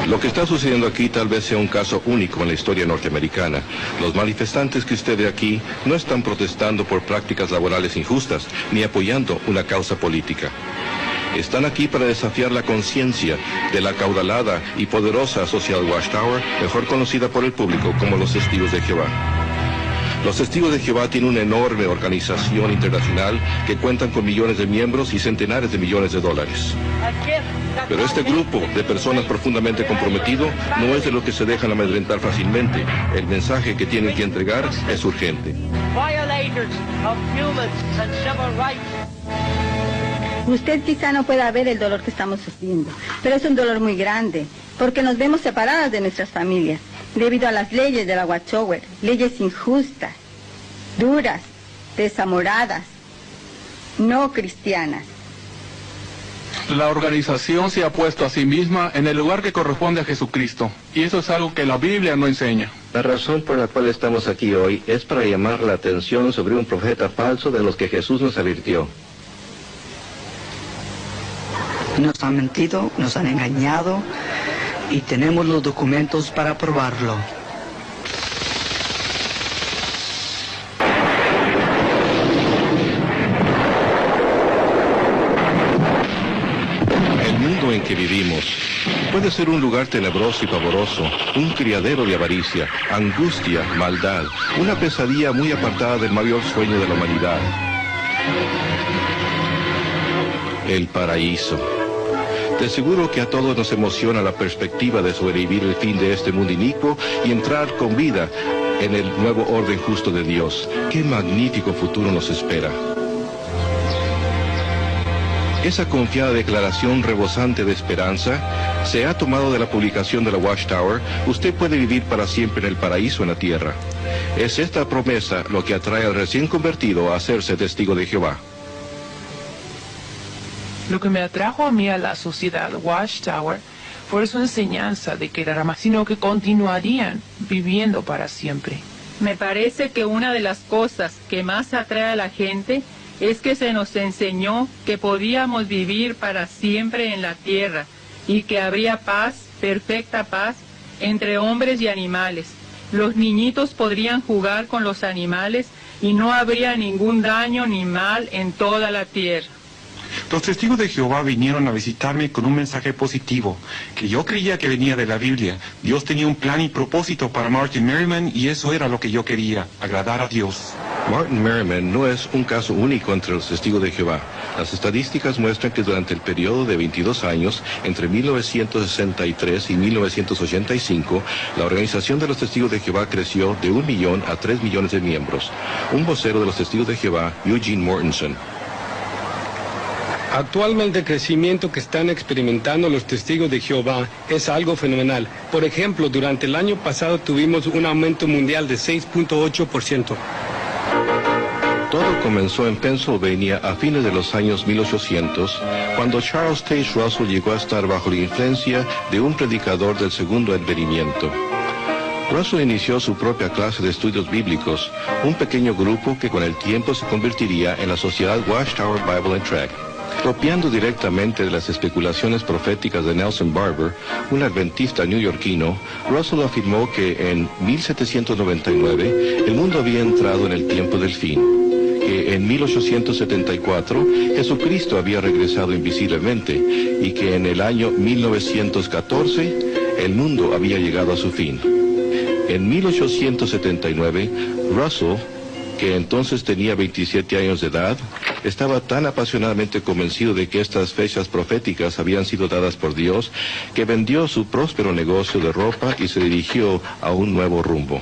Lo que está sucediendo aquí tal vez sea un caso único en la historia norteamericana. Los manifestantes que usted ve aquí no están protestando por prácticas laborales injustas, ni apoyando una causa política. Están aquí para desafiar la conciencia de la acaudalada y poderosa Social Watchtower, mejor conocida por el público como los Testigos de Jehová. Los Testigos de Jehová tienen una enorme organización internacional que cuentan con millones de miembros y centenares de millones de dólares. Pero este grupo de personas profundamente comprometido no es de lo que se dejan amedrentar fácilmente. El mensaje que tienen que entregar es urgente. Usted quizá no pueda ver el dolor que estamos sufriendo, pero es un dolor muy grande, porque nos vemos separadas de nuestras familias, debido a las leyes de la Watchtower, leyes injustas, duras, desamoradas, no cristianas. La organización se ha puesto a sí misma en el lugar que corresponde a Jesucristo, y eso es algo que la Biblia no enseña. La razón por la cual estamos aquí hoy es para llamar la atención sobre un profeta falso de los que Jesús nos advirtió. Nos han mentido, nos han engañado y tenemos los documentos para probarlo. El mundo en que vivimos puede ser un lugar tenebroso y pavoroso, un criadero de avaricia, angustia, maldad, una pesadilla muy apartada del mayor sueño de la humanidad. El paraíso. De seguro que a todos nos emociona la perspectiva de sobrevivir el fin de este mundo inicuo y entrar con vida en el nuevo orden justo de Dios. ¡Qué magnífico futuro nos espera! Esa confiada declaración rebosante de esperanza se ha tomado de la publicación de la Watchtower. Usted puede vivir para siempre en el paraíso en la tierra. Es esta promesa lo que atrae al recién convertido a hacerse testigo de Jehová. Lo que me atrajo a mí a la sociedad Watchtower fue su enseñanza de que era más, sino que continuarían viviendo para siempre. Me parece que una de las cosas que más atrae a la gente es que se nos enseñó que podíamos vivir para siempre en la tierra y que habría paz, perfecta paz, entre hombres y animales. Los niñitos podrían jugar con los animales y no habría ningún daño ni mal en toda la tierra. Los testigos de Jehová vinieron a visitarme con un mensaje positivo, que yo creía que venía de la Biblia. Dios tenía un plan y propósito para Martin Merriman y eso era lo que yo quería, agradar a Dios. Martin Merriman no es un caso único entre los testigos de Jehová. Las estadísticas muestran que durante el periodo de 22 años, entre 1963 y 1985, la organización de los testigos de Jehová creció de 1 millón a 3 millones de miembros. Un vocero de los testigos de Jehová, Eugene Mortensen. Actualmente el crecimiento que están experimentando los testigos de Jehová es algo fenomenal. Por ejemplo, durante el año pasado tuvimos un aumento mundial de 6.8%. Todo comenzó en Pennsylvania a fines de los años 1800, cuando Charles Taze Russell llegó a estar bajo la influencia de un predicador del segundo advenimiento. Russell inició su propia clase de estudios bíblicos, un pequeño grupo que con el tiempo se convertiría en la Sociedad Watchtower Bible and Tract. Copiando directamente de las especulaciones proféticas de Nelson Barber, un adventista neoyorquino, Russell afirmó que en 1799 el mundo había entrado en el tiempo del fin, que en 1874 Jesucristo había regresado invisiblemente y que en el año 1914 el mundo había llegado a su fin. En 1879, Russell, que entonces tenía 27 años de edad, estaba tan apasionadamente convencido de que estas fechas proféticas habían sido dadas por Dios, que vendió su próspero negocio de ropa y se dirigió a un nuevo rumbo.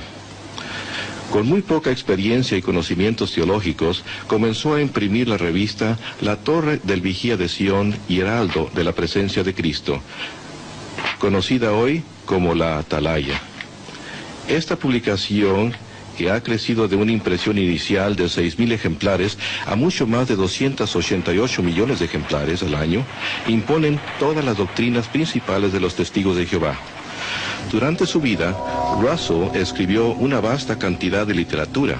Con muy poca experiencia y conocimientos teológicos, comenzó a imprimir la revista La Torre del Vigía de Sión y Heraldo de la Presencia de Cristo, conocida hoy como la Atalaya. Esta publicación, que ha crecido de una impresión inicial de 6.000 ejemplares a mucho más de 288 millones de ejemplares al año, imponen todas las doctrinas principales de los testigos de Jehová. Durante su vida, Russell escribió una vasta cantidad de literatura.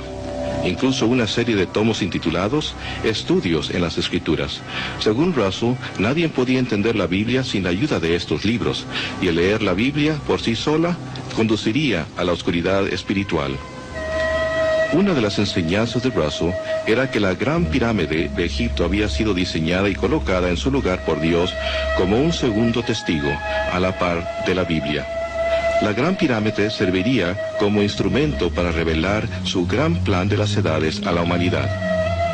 incluso una serie de tomos intitulados Estudios en las Escrituras. Según Russell, nadie podía entender la Biblia sin la ayuda de estos libros, y el leer la Biblia por sí sola conduciría a la oscuridad espiritual. Una de las enseñanzas de Russell era que la Gran Pirámide de Egipto había sido diseñada y colocada en su lugar por Dios como un segundo testigo, a la par de la Biblia. La Gran Pirámide serviría como instrumento para revelar su gran plan de las edades a la humanidad.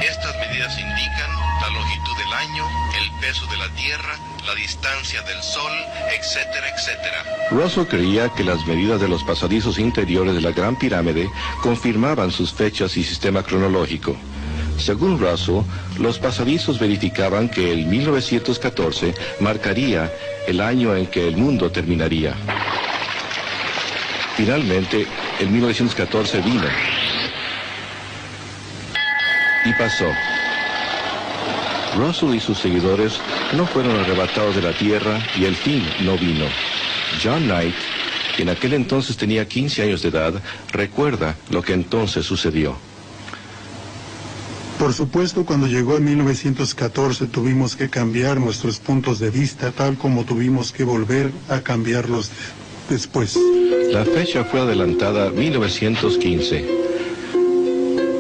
Estas medidas indican la longitud del año, el peso de la Tierra, la distancia del Sol, etcétera, etcétera. Russell creía que las medidas de los pasadizos interiores de la Gran Pirámide confirmaban sus fechas y sistema cronológico. Según Russell, los pasadizos verificaban que el 1914 marcaría el año en que el mundo terminaría. Finalmente, el 1914 vino. Y pasó. Russell y sus seguidores no fueron arrebatados de la tierra y el fin no vino. John Knight, que en aquel entonces tenía 15 años de edad, recuerda lo que entonces sucedió. Por supuesto, cuando llegó en 1914 tuvimos que cambiar nuestros puntos de vista, tal como tuvimos que volver a cambiarlos después. La fecha fue adelantada a 1915,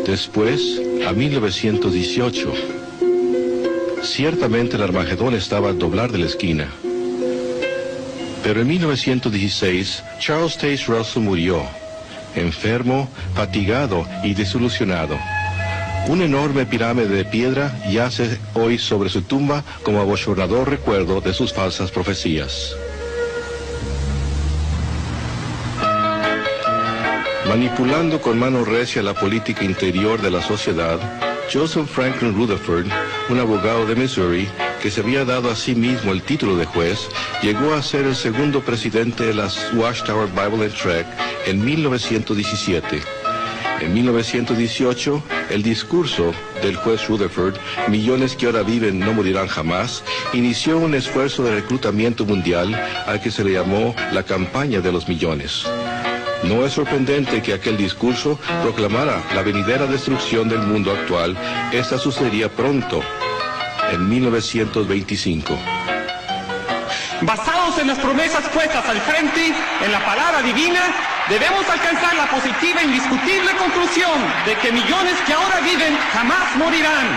después a 1918. Ciertamente el Armagedón estaba al doblar de la esquina. Pero en 1916, Charles Taze Russell murió, enfermo, fatigado y desilusionado. Una enorme pirámide de piedra yace hoy sobre su tumba como abochornador recuerdo de sus falsas profecías. Manipulando con mano recia la política interior de la sociedad, Joseph Franklin Rutherford, un abogado de Missouri, que se había dado a sí mismo el título de juez, llegó a ser el segundo presidente de la Watchtower Bible and Tract en 1917. En 1918, el discurso del juez Rutherford, millones que ahora viven no morirán jamás, inició un esfuerzo de reclutamiento mundial al que se le llamó la campaña de los millones. No es sorprendente que aquel discurso proclamara la venidera destrucción del mundo actual. Esta sucedería pronto, en 1925. Basados en las promesas puestas al frente, en la palabra divina, debemos alcanzar la positiva e indiscutible conclusión de que millones que ahora viven jamás morirán.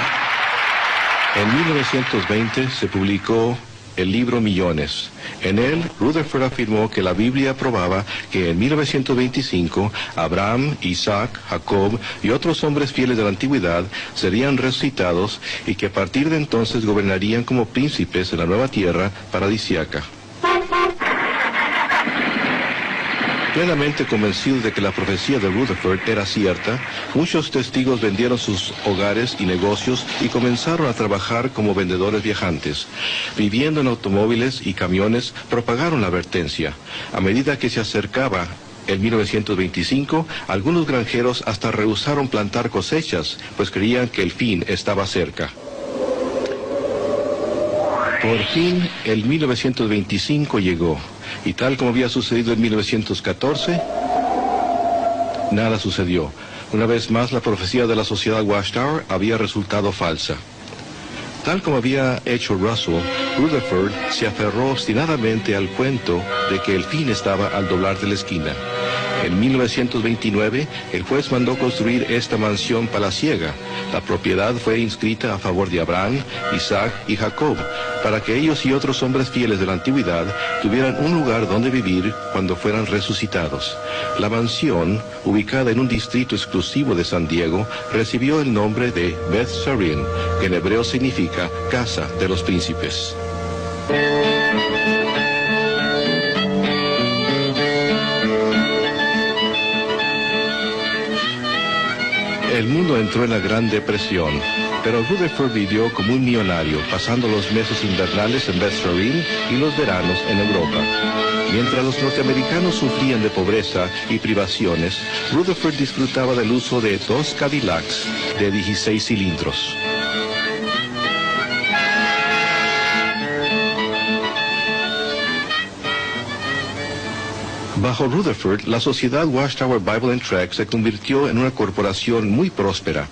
En 1920 se publicó el libro Millones. En él, Rutherford afirmó que la Biblia probaba que en 1925 Abraham, Isaac, Jacob y otros hombres fieles de la antigüedad serían resucitados y que a partir de entonces gobernarían como príncipes en la nueva tierra paradisíaca. Plenamente convencidos de que la profecía de Rutherford era cierta, muchos testigos vendieron sus hogares y negocios y comenzaron a trabajar como vendedores viajantes. Viviendo en automóviles y camiones, propagaron la advertencia. A medida que se acercaba en 1925, algunos granjeros hasta rehusaron plantar cosechas, pues creían que el fin estaba cerca. Por fin, el 1925 llegó. Y tal como había sucedido en 1914, nada sucedió. Una vez más, la profecía de la sociedad Watchtower había resultado falsa. Tal como había hecho Russell, Rutherford se aferró obstinadamente al cuento de que el fin estaba al doblar de la esquina. En 1929, el juez mandó construir esta mansión palaciega. La propiedad fue inscrita a favor de Abraham, Isaac y Jacob, para que ellos y otros hombres fieles de la antigüedad tuvieran un lugar donde vivir cuando fueran resucitados. La mansión, ubicada en un distrito exclusivo de San Diego, recibió el nombre de Beth Sarin, que en hebreo significa Casa de los Príncipes. El mundo entró en la Gran Depresión, pero Rutherford vivió como un millonario, pasando los meses invernales en Beth Sarin y los veranos en Europa. Mientras los norteamericanos sufrían de pobreza y privaciones, Rutherford disfrutaba del uso de 2 Cadillacs de 16 cilindros. Bajo Rutherford, la sociedad Watchtower Bible and Tract se convirtió en una corporación muy próspera.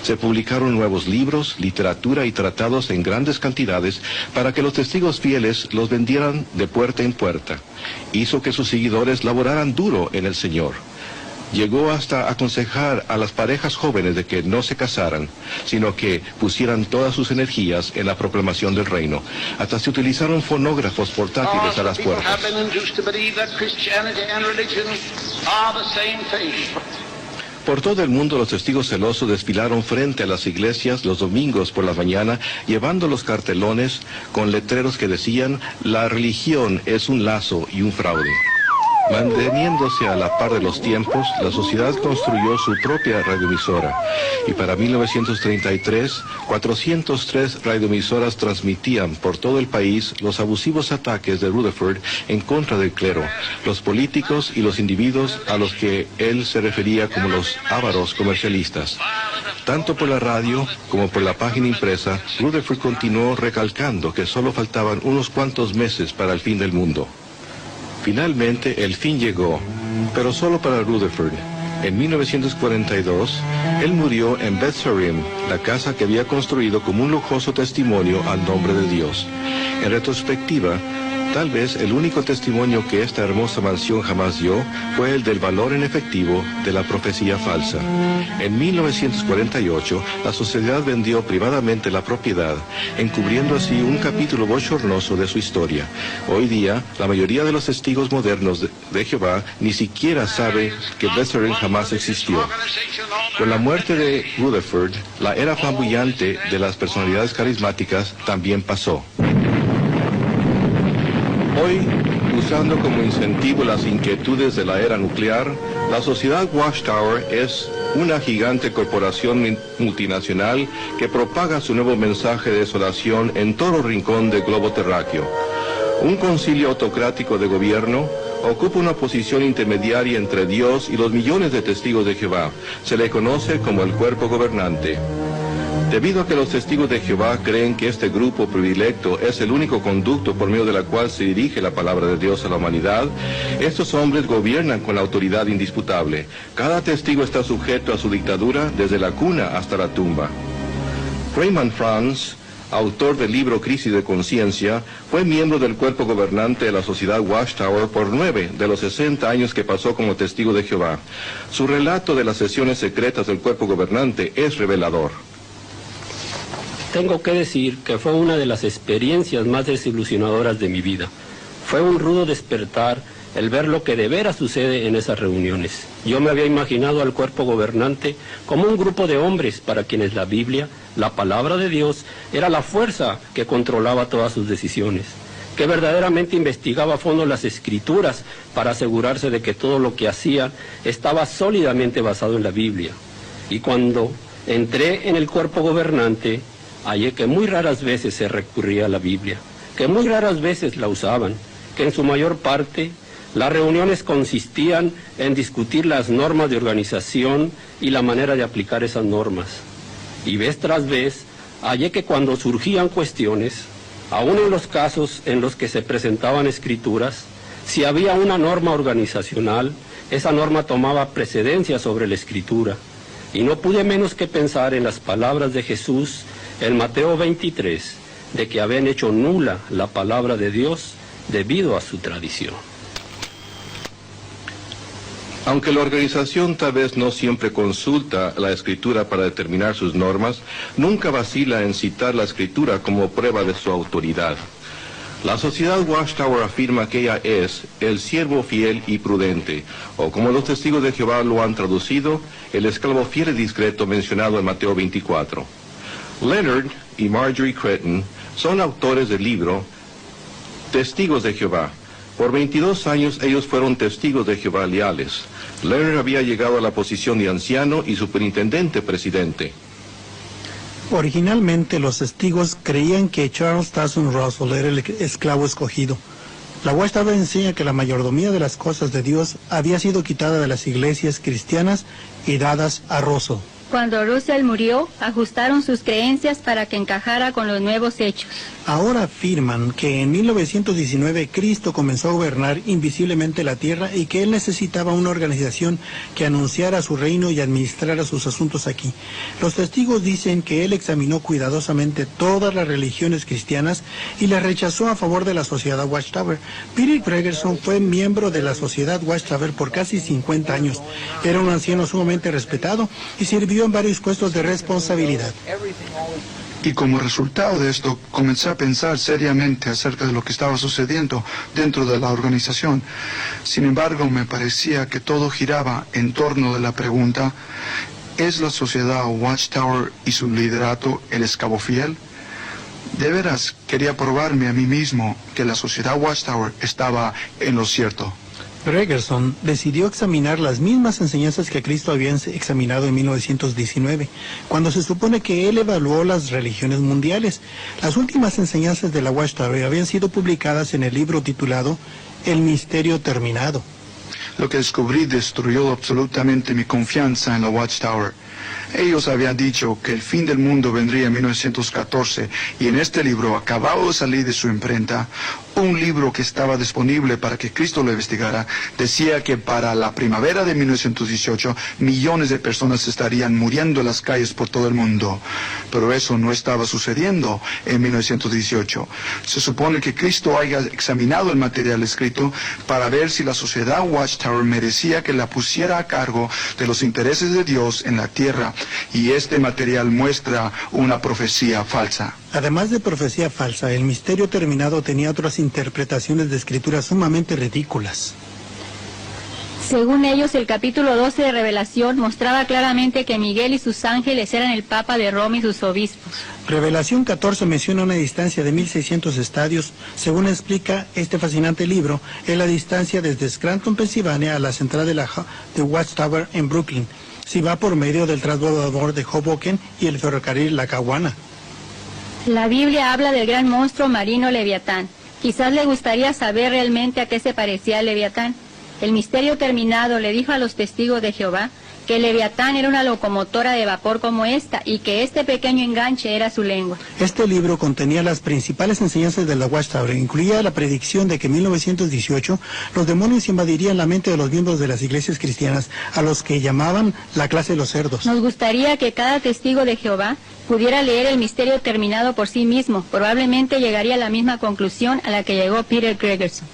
Se publicaron nuevos libros, literatura y tratados en grandes cantidades para que los testigos fieles los vendieran de puerta en puerta. Hizo que sus seguidores laboraran duro en el Señor. Llegó hasta aconsejar a las parejas jóvenes de que no se casaran, sino que pusieran todas sus energías en la proclamación del reino. Hasta se utilizaron fonógrafos portátiles a las puertas. Por todo el mundo los testigos celosos desfilaron frente a las iglesias los domingos por la mañana, llevando los cartelones con letreros que decían: la religión es un lazo y un fraude. Manteniéndose a la par de los tiempos, la sociedad construyó su propia radioemisora, y para 1933, 403 radioemisoras transmitían por todo el país los abusivos ataques de Rutherford en contra del clero, los políticos y los individuos a los que él se refería como los ávaros comercialistas. Tanto por la radio como por la página impresa, Rutherford continuó recalcando que solo faltaban unos cuantos meses para el fin del mundo. Finalmente, el fin llegó, pero solo para Rutherford. En 1942, él murió en Beth Sarim, la casa que había construido como un lujoso testimonio al nombre de Dios. En retrospectiva, tal vez el único testimonio que esta hermosa mansión jamás dio fue el del valor en efectivo de la profecía falsa. En 1948, la sociedad vendió privadamente la propiedad, encubriendo así un capítulo bochornoso de su historia. Hoy día, la mayoría de los testigos modernos de Jehová ni siquiera sabe que Beth Sarim jamás existió. Con la muerte de Rutherford, la era flamboyante de las personalidades carismáticas también pasó. Hoy, usando como incentivo las inquietudes de la era nuclear, la sociedad Watchtower es una gigante corporación multinacional que propaga su nuevo mensaje de desolación en todo rincón del globo terráqueo. Un concilio autocrático de gobierno ocupa una posición intermediaria entre Dios y los millones de testigos de Jehová. Se le conoce como el cuerpo gobernante. Debido a que los testigos de Jehová creen que este grupo predilecto es el único conducto por medio de la cual se dirige la palabra de Dios a la humanidad, estos hombres gobiernan con la autoridad indisputable. Cada testigo está sujeto a su dictadura desde la cuna hasta la tumba. Raymond Franz, autor del libro Crisis de Conciencia, fue miembro del cuerpo gobernante de la sociedad Watchtower por 9 de los 60 años que pasó como testigo de Jehová. Su relato de las sesiones secretas del cuerpo gobernante es revelador. Tengo que decir que fue una de las experiencias más desilusionadoras de mi vida. Fue un rudo despertar el ver lo que de veras sucede en esas reuniones. Yo me había imaginado al cuerpo gobernante como un grupo de hombres para quienes la Biblia, la palabra de Dios, era la fuerza que controlaba todas sus decisiones, que verdaderamente investigaba a fondo las Escrituras para asegurarse de que todo lo que hacían estaba sólidamente basado en la Biblia. Y cuando entré en el cuerpo gobernante, hallé que muy raras veces se recurría a la Biblia, que muy raras veces la usaban, que en su mayor parte las reuniones consistían en discutir las normas de organización y la manera de aplicar esas normas. Y vez tras vez hallé que cuando surgían cuestiones, aún en los casos en los que se presentaban escrituras, si había una norma organizacional, esa norma tomaba precedencia sobre la escritura. Y no pude menos que pensar en las palabras de Jesús en Mateo 23, de que habían hecho nula la palabra de Dios debido a su tradición. Aunque la organización tal vez no siempre consulta la Escritura para determinar sus normas, nunca vacila en citar la Escritura como prueba de su autoridad. La sociedad Watchtower afirma que ella es el siervo fiel y prudente, o como los testigos de Jehová lo han traducido, el esclavo fiel y discreto mencionado en Mateo 24. Leonard y Marjorie Creighton son autores del libro Testigos de Jehová. Por 22 años ellos fueron testigos de Jehová leales. Leonard había llegado a la posición de anciano y superintendente presidente. Originalmente los testigos creían que Charles Taze Russell era el esclavo escogido. La Watchtower enseña que la mayordomía de las cosas de Dios había sido quitada de las iglesias cristianas y dadas a Russell. Cuando Russell murió, ajustaron sus creencias para que encajara con los nuevos hechos. Ahora afirman que en 1919 Cristo comenzó a gobernar invisiblemente la tierra y que él necesitaba una organización que anunciara su reino y administrara sus asuntos aquí. Los testigos dicen que él examinó cuidadosamente todas las religiones cristianas y las rechazó a favor de la sociedad Watchtower. Peter Gregerson fue miembro de la sociedad Watchtower por casi 50 años. Era un anciano sumamente respetado y sirvió en varios puestos de responsabilidad. Y como resultado de esto, comencé a pensar seriamente acerca de lo que estaba sucediendo dentro de la organización. Sin embargo, me parecía que todo giraba en torno de la pregunta, ¿es la sociedad Watchtower y su liderato el esclavo fiel? De veras, quería probarme a mí mismo que la sociedad Watchtower estaba en lo cierto. Gregerson decidió examinar las mismas enseñanzas que Cristo había examinado en 1919, cuando se supone que él evaluó las religiones mundiales. Las últimas enseñanzas de la Watchtower habían sido publicadas en el libro titulado El Misterio Terminado. Lo que descubrí destruyó absolutamente mi confianza en la Watchtower. Ellos habían dicho que el fin del mundo vendría en 1914 y en este libro, acabado de salir de su imprenta, un libro que estaba disponible para que Cristo lo investigara, decía que para la primavera de 1918 millones de personas estarían muriendo en las calles por todo el mundo. Pero eso no estaba sucediendo en 1918. Se supone que Cristo haya examinado el material escrito para ver si la sociedad Watchtower merecía que la pusiera a cargo de los intereses de Dios en la tierra. Y este material muestra una profecía falsa. Además de profecía falsa, el misterio terminado tenía otras interpretaciones de escrituras sumamente ridículas. Según ellos, el capítulo 12 de Revelación mostraba claramente que Miguel y sus ángeles eran el Papa de Roma y sus obispos. Revelación 14 menciona una distancia de 1.600 estadios. Según explica este fascinante libro, es la distancia desde Scranton, Pensilvania, a la central de Watchtower en Brooklyn. Si va por medio del transbordador de Hoboken y el ferrocarril Lackawanna. La Biblia habla del gran monstruo marino Leviatán. Quizás le gustaría saber realmente a qué se parecía el Leviatán. El misterio terminado le dijo a los testigos de Jehová que el Leviatán era una locomotora de vapor como esta y que este pequeño enganche era su lengua. Este libro contenía las principales enseñanzas de la Watchtower. Incluía la predicción de que en 1918 los demonios invadirían la mente de los miembros de las iglesias cristianas, a los que llamaban la clase de los cerdos. Nos gustaría que cada testigo de Jehová pudiera leer el misterio terminado por sí mismo. Probablemente llegaría a la misma conclusión a la que llegó Peter Gregerson.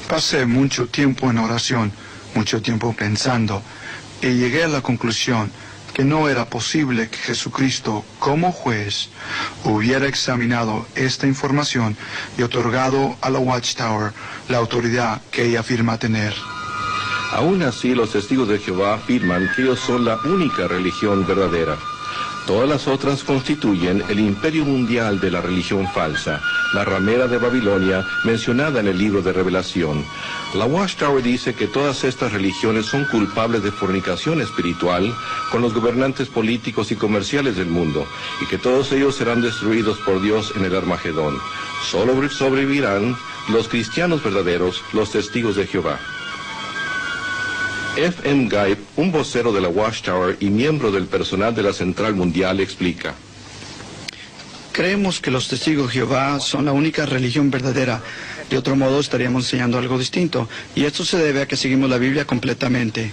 Pasé mucho tiempo en oración, mucho tiempo pensando, y llegué a la conclusión que no era posible que Jesucristo, como juez, hubiera examinado esta información y otorgado a la Watchtower la autoridad que ella afirma tener. Aún así, los testigos de Jehová afirman que ellos son la única religión verdadera. Todas las otras constituyen el imperio mundial de la religión falsa, la ramera de Babilonia mencionada en el libro de Revelación. La Watchtower dice que todas estas religiones son culpables de fornicación espiritual con los gobernantes políticos y comerciales del mundo, y que todos ellos serán destruidos por Dios en el Armagedón. Solo sobrevivirán los cristianos verdaderos, los testigos de Jehová. F. M. Guy, un vocero de la Watchtower y miembro del personal de la Central Mundial, explica. Creemos que los testigos de Jehová son la única religión verdadera. De otro modo estaríamos enseñando algo distinto. Y esto se debe a que seguimos la Biblia completamente.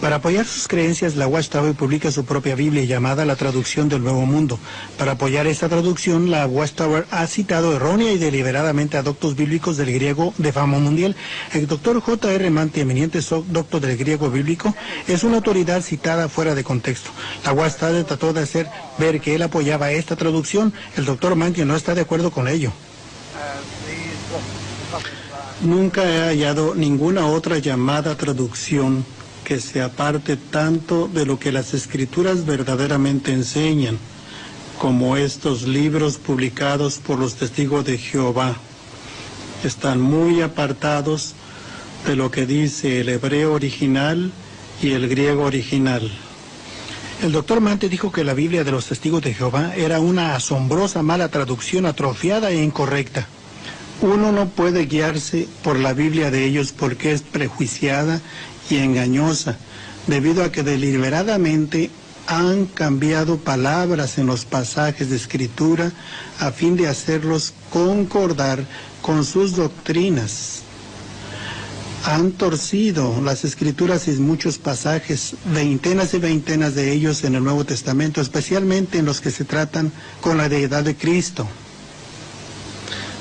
Para apoyar sus creencias, la Watchtower publica su propia Biblia llamada La Traducción del Nuevo Mundo. Para apoyar esta traducción, la Watchtower ha citado errónea y deliberadamente adoptos bíblicos del griego de fama mundial. El doctor J. R. Manti, eminente doctor del griego bíblico, es una autoridad citada fuera de contexto. La Watchtower trató de hacer ver que él apoyaba esta traducción. El doctor Manti no está de acuerdo con ello. Nunca he hallado ninguna otra llamada traducción que se aparte tanto de lo que las Escrituras verdaderamente enseñan, como estos libros publicados por los testigos de Jehová. Están muy apartados de lo que dice el hebreo original y el griego original. El doctor Mante dijo que la Biblia de los testigos de Jehová era una asombrosa mala traducción atrofiada e incorrecta. Uno no puede guiarse por la Biblia de ellos porque es prejuiciada y engañosa, debido a que deliberadamente han cambiado palabras en los pasajes de escritura a fin de hacerlos concordar con sus doctrinas. Han torcido las escrituras en muchos pasajes, veintenas y veintenas de ellos en el Nuevo Testamento, especialmente en los que se tratan con la deidad de Cristo.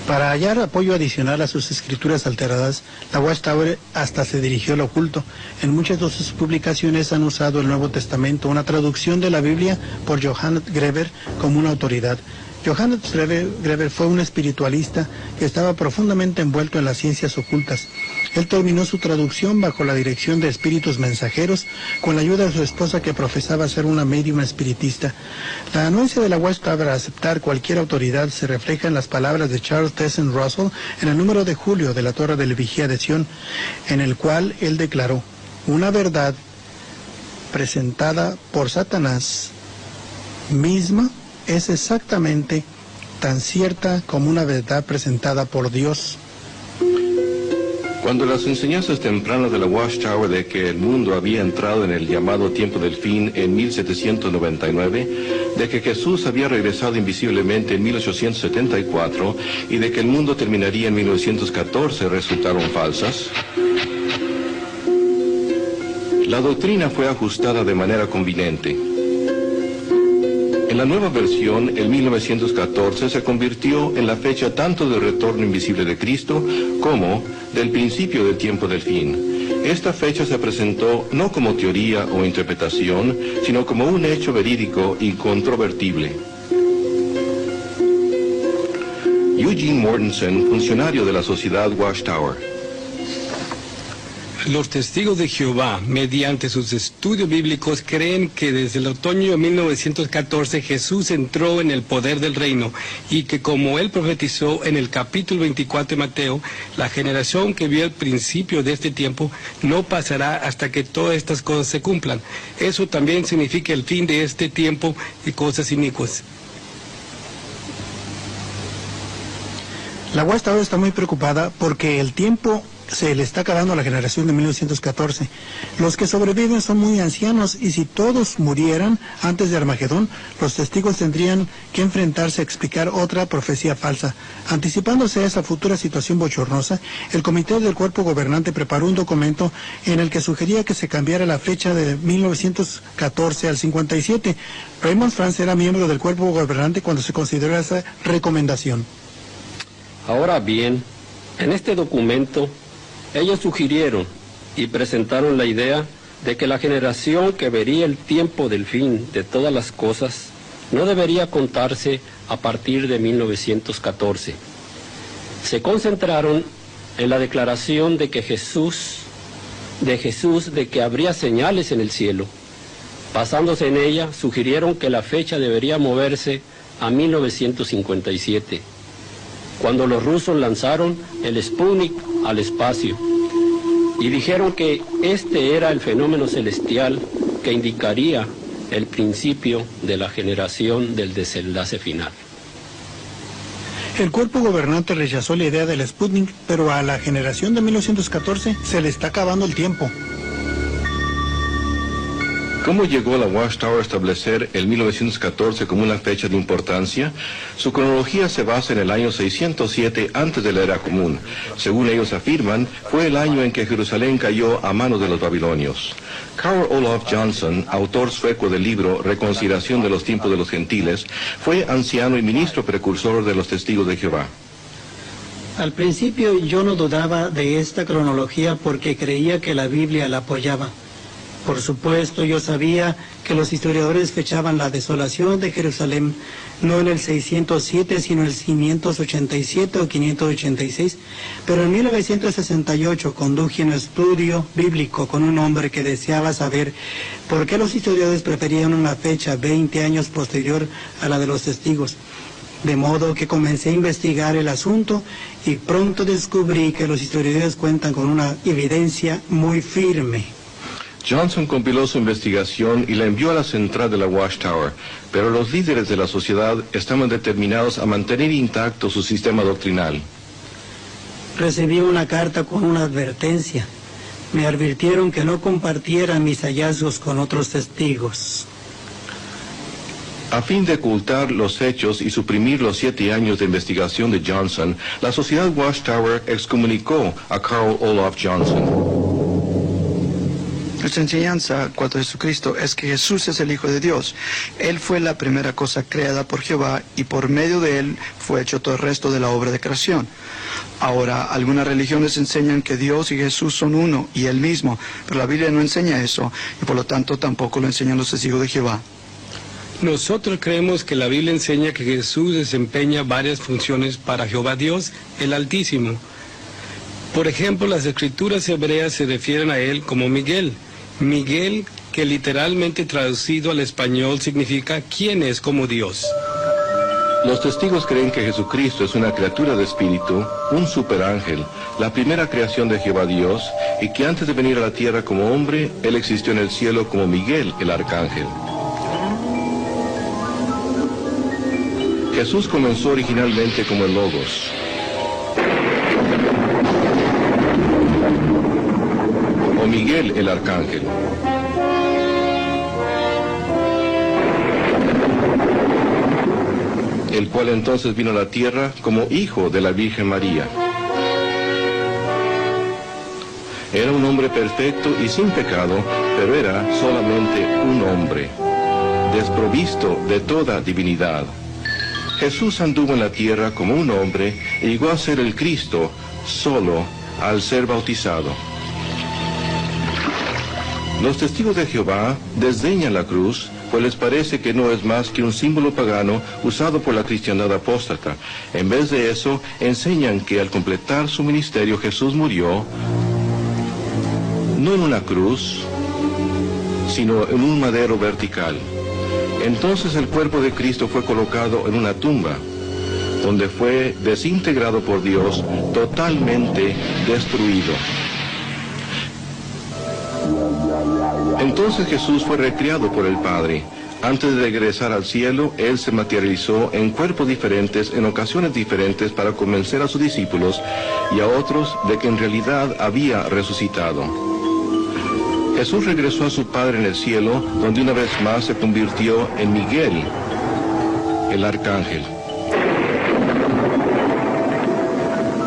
Para hallar apoyo adicional a sus escrituras alteradas, la Watchtower hasta se dirigió al oculto. En muchas de sus publicaciones han usado el Nuevo Testamento, una traducción de la Biblia por Johannes Greber, como una autoridad. Johannes Greber fue un espiritualista que estaba profundamente envuelto en las ciencias ocultas. Él terminó su traducción bajo la dirección de espíritus mensajeros, con la ayuda de su esposa que profesaba ser una médium espiritista. La anuencia de la Watchtower a aceptar cualquier autoridad se refleja en las palabras de Charles Townsend Russell en el número de julio de la Torre del Vigía de Sion, en el cual él declaró: una verdad presentada por Satanás misma es exactamente tan cierta como una verdad presentada por Dios. Cuando las enseñanzas tempranas de la Watchtower de que el mundo había entrado en el llamado tiempo del fin en 1799, de que Jesús había regresado invisiblemente en 1874 y de que el mundo terminaría en 1914 resultaron falsas, la doctrina fue ajustada de manera conveniente. En la nueva versión, el 1914 se convirtió en la fecha tanto del retorno invisible de Cristo como del principio del tiempo del fin. Esta fecha se presentó no como teoría o interpretación, sino como un hecho verídico incontrovertible. Eugene Mortensen, funcionario de la Sociedad Watchtower. Los testigos de Jehová, mediante sus estudios bíblicos, creen que desde el otoño de 1914 Jesús entró en el poder del reino y que, como él profetizó en el capítulo 24 de Mateo, la generación que vio el principio de este tiempo no pasará hasta que todas estas cosas se cumplan. Eso también significa el fin de este tiempo y cosas inicuas. La Watchtower está muy preocupada porque el tiempo se le está acabando a la generación de 1914. Los que sobreviven son muy ancianos y si todos murieran antes de Armagedón, los testigos tendrían que enfrentarse a explicar otra profecía falsa. Anticipándose a esa futura situación bochornosa, el comité del cuerpo gobernante preparó un documento en el que sugería que se cambiara la fecha de 1914 al 57. Raymond France era miembro del cuerpo gobernante cuando se consideró esa recomendación. Ahora bien, en este documento, ellos sugirieron y presentaron la idea de que la generación que vería el tiempo del fin de todas las cosas no debería contarse a partir de 1914. Se concentraron en la declaración de que Jesús de que habría señales en el cielo. Basándose en ella, sugirieron que la fecha debería moverse a 1957. Cuando los rusos lanzaron el Sputnik al espacio y dijeron que este era el fenómeno celestial que indicaría el principio de la generación del desenlace final. El cuerpo gobernante rechazó la idea del Sputnik, pero a la generación de 1914 se le está acabando el tiempo. ¿Cómo llegó la Watchtower a establecer el 1914 como una fecha de importancia? Su cronología se basa en el año 607 antes de la era común. Según ellos afirman, fue el año en que Jerusalén cayó a manos de los babilonios. Carl Olof Johnson, autor sueco del libro Reconciliación de los tiempos de los gentiles, fue anciano y ministro precursor de los testigos de Jehová. Al principio yo no dudaba de esta cronología porque creía que la Biblia la apoyaba. Por supuesto, yo sabía que los historiadores fechaban la desolación de Jerusalén no en el 607, sino en el 587 o 586, pero en 1968 conduje un estudio bíblico con un hombre que deseaba saber por qué los historiadores preferían una fecha 20 años posterior a la de los testigos. De modo que comencé a investigar el asunto y pronto descubrí que los historiadores cuentan con una evidencia muy firme. Johnson compiló su investigación y la envió a la central de la Watchtower, pero los líderes de la sociedad estaban determinados a mantener intacto su sistema doctrinal. Recibí una carta con una advertencia. Me advirtieron que no compartiera mis hallazgos con otros testigos. A fin de ocultar los hechos y suprimir los 7 años de investigación de Johnson, la Sociedad Watchtower excomunicó a Carl Olof Johnson. Nuestra enseñanza cuanto a Jesucristo es que Jesús es el Hijo de Dios. Él fue la primera cosa creada por Jehová y por medio de Él fue hecho todo el resto de la obra de creación. Ahora, algunas religiones enseñan que Dios y Jesús son uno y Él mismo, pero la Biblia no enseña eso y por lo tanto tampoco lo enseñan los testigos de Jehová. Nosotros creemos que la Biblia enseña que Jesús desempeña varias funciones para Jehová Dios, el Altísimo. Por ejemplo, las escrituras hebreas se refieren a Él como Miguel. Miguel, que literalmente traducido al español significa ¿quién es como Dios? Los testigos creen que Jesucristo es una criatura de espíritu, un superángel, la primera creación de Jehová Dios, y que antes de venir a la tierra como hombre, Él existió en el cielo como Miguel, el arcángel. Jesús comenzó originalmente como el Logos. O Miguel, el arcángel. El cual entonces vino a la tierra como hijo de la Virgen María. Era un hombre perfecto y sin pecado, pero era solamente un hombre, desprovisto de toda divinidad. Jesús anduvo en la tierra como un hombre y llegó a ser el Cristo solo al ser bautizado. Los testigos de Jehová desdeñan la cruz, pues les parece que no es más que un símbolo pagano usado por la cristiandad apóstata. En vez de eso, enseñan que al completar su ministerio Jesús murió, no en una cruz, sino en un madero vertical. Entonces el cuerpo de Cristo fue colocado en una tumba, donde fue desintegrado por Dios, totalmente destruido. Entonces Jesús fue recreado por el Padre. Antes de regresar al cielo, Él se materializó en cuerpos diferentes, en ocasiones diferentes, para convencer a sus discípulos y a otros de que en realidad había resucitado. Jesús regresó a su Padre en el cielo, donde una vez más se convirtió en Miguel, el arcángel.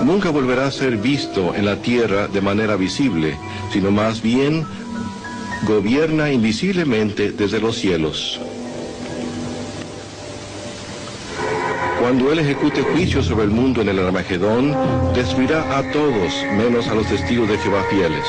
Nunca volverá a ser visto en la tierra de manera visible, sino más bien gobierna invisiblemente desde los cielos. Cuando Él ejecute juicio sobre el mundo en el Armagedón, destruirá a todos, menos a los testigos de Jehová fieles.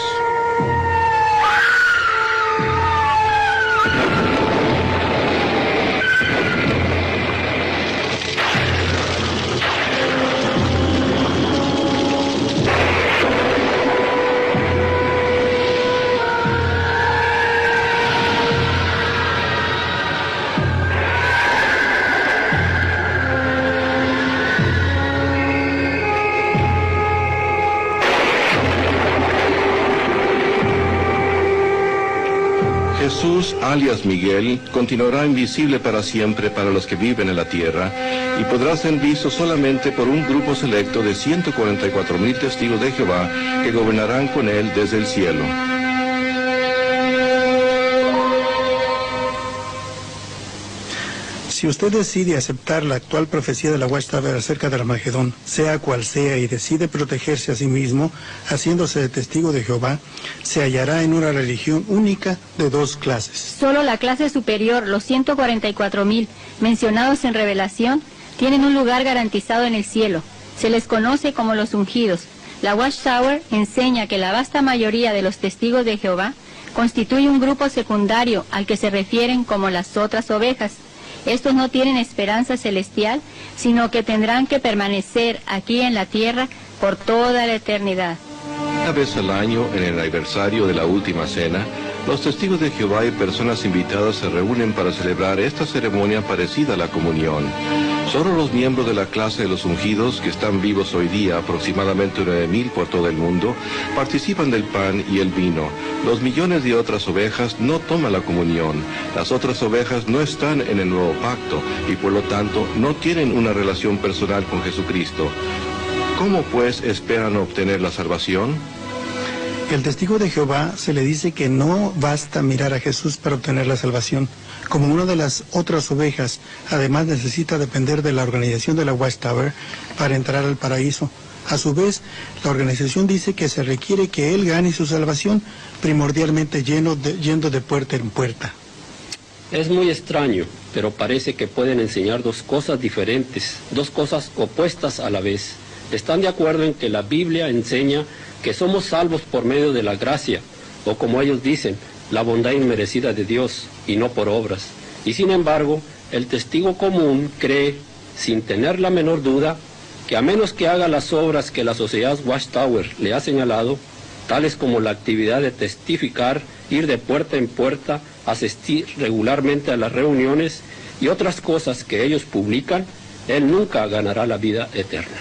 Jesús, alias Miguel, continuará invisible para siempre para los que viven en la tierra y podrá ser visto solamente por un grupo selecto de 144,000 testigos de Jehová que gobernarán con Él desde el cielo. Si usted decide aceptar la actual profecía de la Watchtower acerca del Armagedón, sea cual sea, y decide protegerse a sí mismo, haciéndose de testigo de Jehová, se hallará en una religión única de 2 clases. Solo la clase superior, los 144,000 mencionados en Revelación, tienen un lugar garantizado en el cielo. Se les conoce como los ungidos. La Watchtower enseña que la vasta mayoría de los testigos de Jehová constituye un grupo secundario al que se refieren como las otras ovejas. Estos no tienen esperanza celestial, sino que tendrán que permanecer aquí en la tierra por toda la eternidad. Una vez al año, en el aniversario de la Última Cena, los testigos de Jehová y personas invitadas se reúnen para celebrar esta ceremonia parecida a la comunión. Solo los miembros de la clase de los ungidos, que están vivos hoy día, aproximadamente 9,000 por todo el mundo, participan del pan y el vino. Los millones de otras ovejas no toman la comunión. Las otras ovejas no están en el nuevo pacto y por lo tanto no tienen una relación personal con Jesucristo. ¿Cómo pues esperan obtener la salvación? El testigo de Jehová se le dice que no basta mirar a Jesús para obtener la salvación. Como una de las otras ovejas, además necesita depender de la organización de la Watchtower para entrar al paraíso. A su vez, la organización dice que se requiere que él gane su salvación, primordialmente yendo de puerta en puerta. Es muy extraño, pero parece que pueden enseñar dos cosas diferentes, dos cosas opuestas a la vez. ¿Están de acuerdo en que la Biblia enseña que somos salvos por medio de la gracia, o como ellos dicen, la bondad inmerecida de Dios, y no por obras? Y sin embargo, el testigo común cree, sin tener la menor duda, que a menos que haga las obras que la sociedad Watchtower le ha señalado, tales como la actividad de testificar, ir de puerta en puerta, asistir regularmente a las reuniones y otras cosas que ellos publican, él nunca ganará la vida eterna.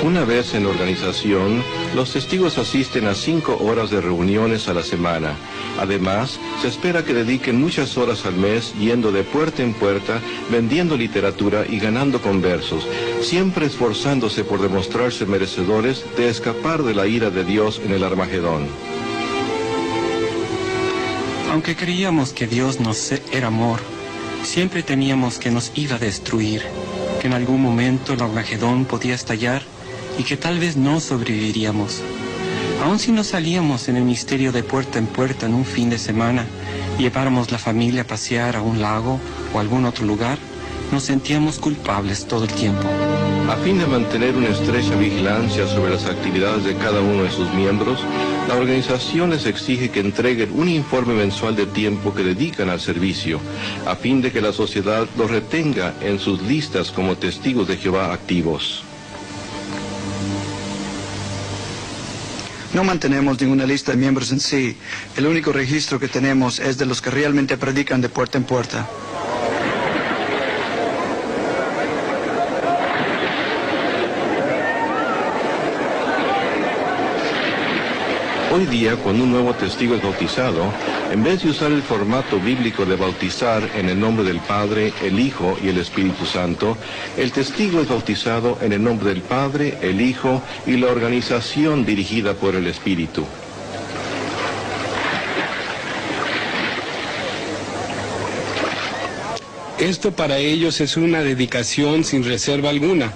Una vez en la organización, los testigos asisten a 5 horas de reuniones a la semana. Además, se espera que dediquen muchas horas al mes yendo de puerta en puerta, vendiendo literatura y ganando conversos, siempre esforzándose por demostrarse merecedores de escapar de la ira de Dios en el Armagedón. Aunque creíamos que Dios era amor, siempre teníamos que nos iba a destruir, que en algún momento el Armagedón podía estallar y que tal vez no sobreviviríamos. Aun si no salíamos en el misterio de puerta en puerta en un fin de semana y lleváramos la familia a pasear a un lago o a algún otro lugar, nos sentíamos culpables todo el tiempo. A fin de mantener una estrecha vigilancia sobre las actividades de cada uno de sus miembros, la organización les exige que entreguen un informe mensual de tiempo que dedican al servicio, a fin de que la sociedad los retenga en sus listas como testigos de Jehová activos. No mantenemos ninguna lista de miembros en sí. El único registro que tenemos es de los que realmente predican de puerta en puerta. Hoy día, cuando un nuevo testigo es bautizado, en vez de usar el formato bíblico de bautizar en el nombre del Padre, el Hijo y el Espíritu Santo, el testigo es bautizado en el nombre del Padre, el Hijo y la organización dirigida por el Espíritu. Esto para ellos es una dedicación sin reserva alguna.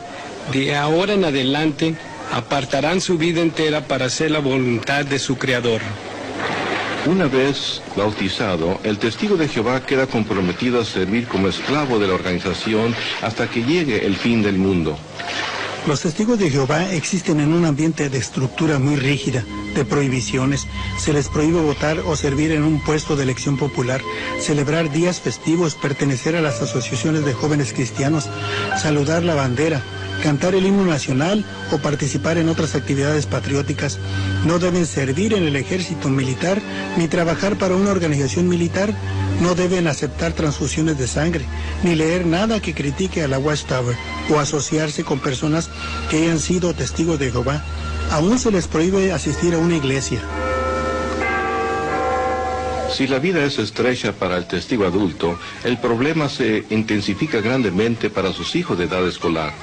De ahora en adelante, apartarán su vida entera para hacer la voluntad de su Creador. Una vez bautizado, el testigo de Jehová queda comprometido a servir como esclavo de la organización hasta que llegue el fin del mundo. Los testigos de Jehová existen en un ambiente de estructura muy rígida, de prohibiciones. Se les prohíbe votar o servir en un puesto de elección popular, celebrar días festivos, pertenecer a las asociaciones de jóvenes cristianos, saludar la bandera, cantar el himno nacional o participar en otras actividades patrióticas. No deben servir en el ejército militar ni trabajar para una organización militar. No deben aceptar transfusiones de sangre, ni leer nada que critique a la Watchtower o asociarse con personas que hayan sido testigos de Jehová. Aún se les prohíbe asistir a una iglesia. Si la vida es estrecha para el testigo adulto, el problema se intensifica grandemente para sus hijos de edad escolar.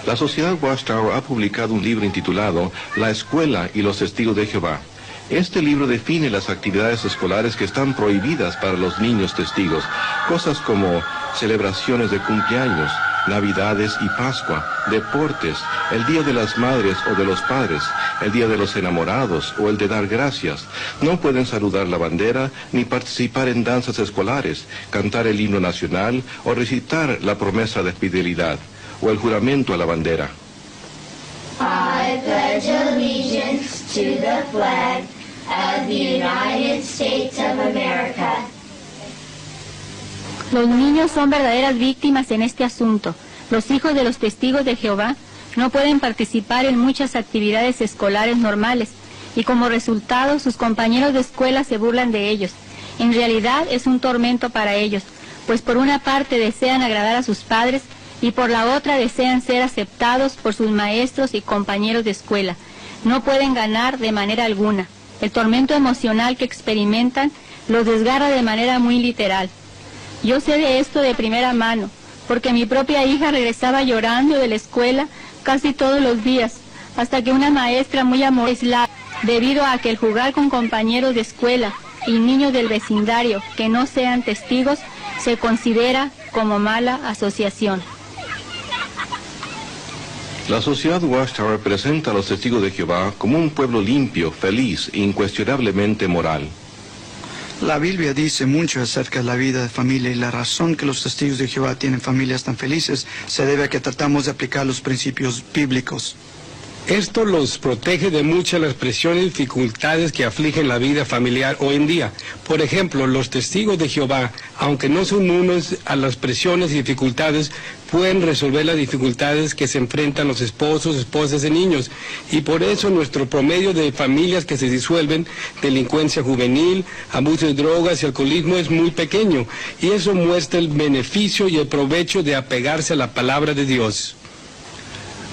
La Sociedad Watchtower ha publicado un libro intitulado La Escuela y los Testigos de Jehová. Este libro define las actividades escolares que están prohibidas para los niños testigos, cosas como celebraciones de cumpleaños, Navidades y Pascua, deportes, el Día de las Madres o de los Padres, el Día de los Enamorados o el de dar gracias. No pueden saludar la bandera ni participar en danzas escolares, cantar el himno nacional o recitar la promesa de fidelidad o el juramento a la bandera. I pledge allegiance to the flag of the United States of America. Los niños son verdaderas víctimas en este asunto. Los hijos de los testigos de Jehová no pueden participar en muchas actividades escolares normales y como resultado sus compañeros de escuela se burlan de ellos. En realidad es un tormento para ellos, pues por una parte desean agradar a sus padres y por la otra desean ser aceptados por sus maestros y compañeros de escuela. No pueden ganar de manera alguna. El tormento emocional que experimentan los desgarra de manera muy literal. Yo sé de esto de primera mano, porque mi propia hija regresaba llorando de la escuela casi todos los días, hasta que una maestra muy amorosa debido a que el jugar con compañeros de escuela y niños del vecindario que no sean testigos se considera como mala asociación. La sociedad Watchtower presenta a los testigos de Jehová como un pueblo limpio, feliz e incuestionablemente moral. La Biblia dice mucho acerca de la vida de familia y la razón que los testigos de Jehová tienen familias tan felices se debe a que tratamos de aplicar los principios bíblicos. Esto los protege de muchas las presiones y dificultades que afligen la vida familiar hoy en día. Por ejemplo, los testigos de Jehová, aunque no son inmunes a las presiones y dificultades, pueden resolver las dificultades que se enfrentan los esposos, esposas y niños. Y por eso nuestro promedio de familias que se disuelven, delincuencia juvenil, abuso de drogas y alcoholismo es muy pequeño. Y eso muestra el beneficio y el provecho de apegarse a la palabra de Dios.